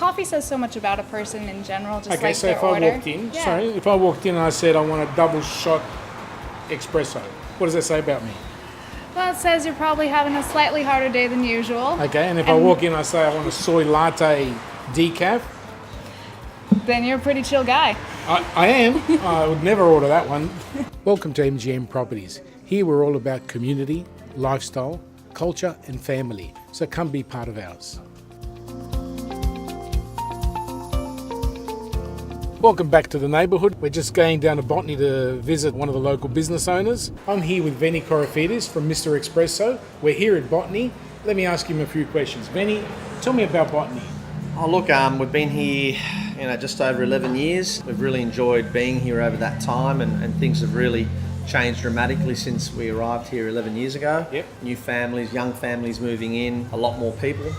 coffee says so much about a person in general, just Okay, like so their if order. I walked in, if I walked in and I said I want a double shot espresso, what does that say about me? Well, it says you're probably having a slightly harder day than usual. Okay, and if I walk in and I say I want a soy latte decaf, Then you're a pretty chill guy. I am. I would never order that one. Welcome to MGM Properties. Here we're all about community, lifestyle, culture and family. So come be part of ours. Welcome back to the neighbourhood. We're just going down to Botany to visit one of the local business owners. I'm here with Veni from Mr Espresso. We're here at Botany. Let me ask him a few questions. Veni, tell me about Botany. Oh look, we've been here, just over 11 years. We've really enjoyed being here over that time, and things have really changed dramatically since we arrived here 11 years ago. Yep. New families, young families moving in, a lot more people,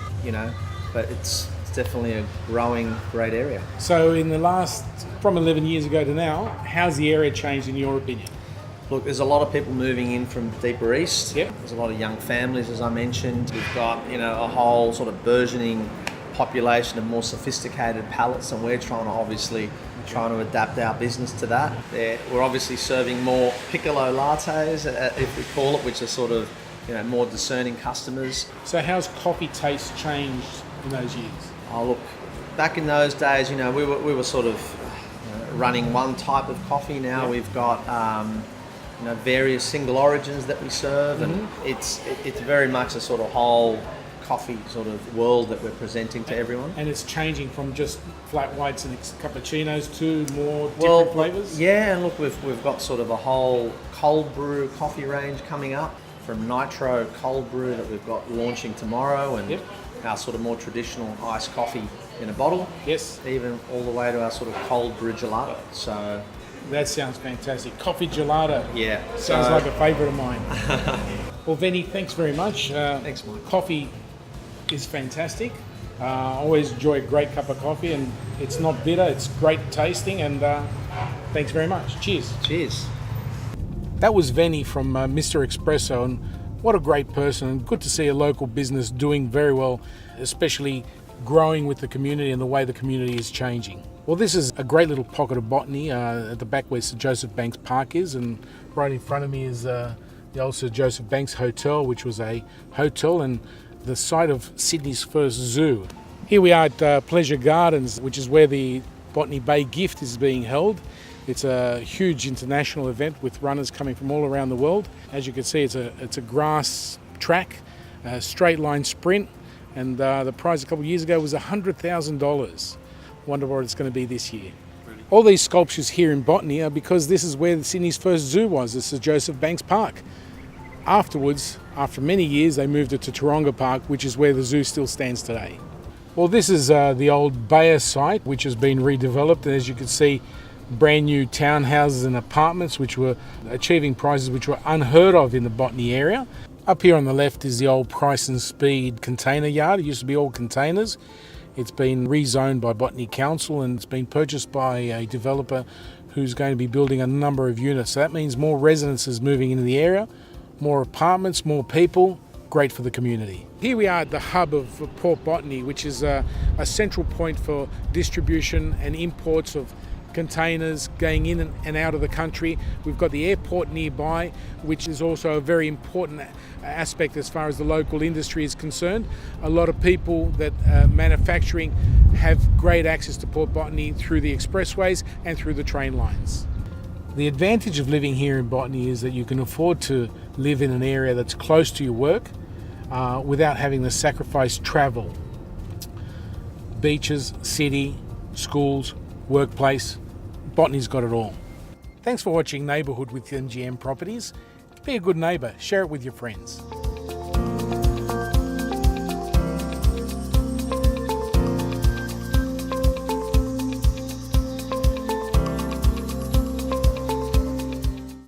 but it's definitely a growing, great area. So in the last, from 11 years ago to now, how's the area changed in your opinion? Look, there's a lot of people moving in from deeper east. Yep. There's a lot of young families, as I mentioned. We've got, a whole sort of burgeoning population of more sophisticated palates, and we're trying to adapt our business to that. We're obviously serving more piccolo lattes, if we call it, which are sort of, more discerning customers. So how's coffee taste changed in those years? Oh, look, back in those days, we were sort of running one type of coffee. Now we've got various single origins that we serve, and it's very much a sort of whole coffee sort of world that we're presenting to everyone. And it's changing from just flat whites and cappuccinos to more different flavours? Yeah, and look, we've got sort of a whole cold brew coffee range coming up, from nitro cold brew that we've got launching tomorrow, and our sort of more traditional iced coffee in a bottle. Yes. Even all the way to our sort of cold brew gelato. So that sounds fantastic. Coffee gelato. Yeah. Sounds like a favourite of mine. Well, Veni, thanks very much. Thanks, Mike. Coffee is fantastic. I always enjoy a great cup of coffee, and it's not bitter, it's great tasting, and thanks very much. Cheers. Cheers. That was Veni from Mr Espresso, and what a great person, and good to see a local business doing very well, especially growing with the community and the way the community is changing. Well, this is a great little pocket of Botany at the back where Sir Joseph Banks Park is, and right in front of me is the old Sir Joseph Banks Hotel, which was a hotel and the site of Sydney's first zoo. Here we are at Pleasure Gardens, which is where the Botany Bay Gift is being held. It's a huge international event with runners coming from all around the world. As you can see, it's a grass track, a straight line sprint, and the prize a couple of years ago was $100,000. Wonder what it's going to be this year. Really? All these sculptures here in Botany are because this is where Sydney's first zoo was, the Sir Joseph Banks Park. Afterwards, after many years, they moved it to Taronga Park, which is where the zoo still stands today. Well, this is the old Bayer site, which has been redeveloped, and as you can see, brand new townhouses and apartments which were achieving prices which were unheard of in the Botany area. Up here on the left is the old Price and Speed container yard. It used to be all containers. It's been rezoned by Botany Council, and it's been purchased by a developer who's going to be building a number of units. So that means more residences moving into the area, more apartments, more people, great for the community. Here we are at the hub of Port Botany, which is a central point for distribution and imports of containers going in and out of the country. We've got the airport nearby, which is also a very important aspect as far as the local industry is concerned. A lot of people that manufacturing have great access to Port Botany through the expressways and through the train lines. The advantage of living here in Botany is that you can afford to live in an area that's close to your work without having to sacrifice travel. Beaches, city, schools, workplace, Botany's got it all. Thanks for watching Neighbourhood with MGM Properties. Be a good neighbour, share it with your friends.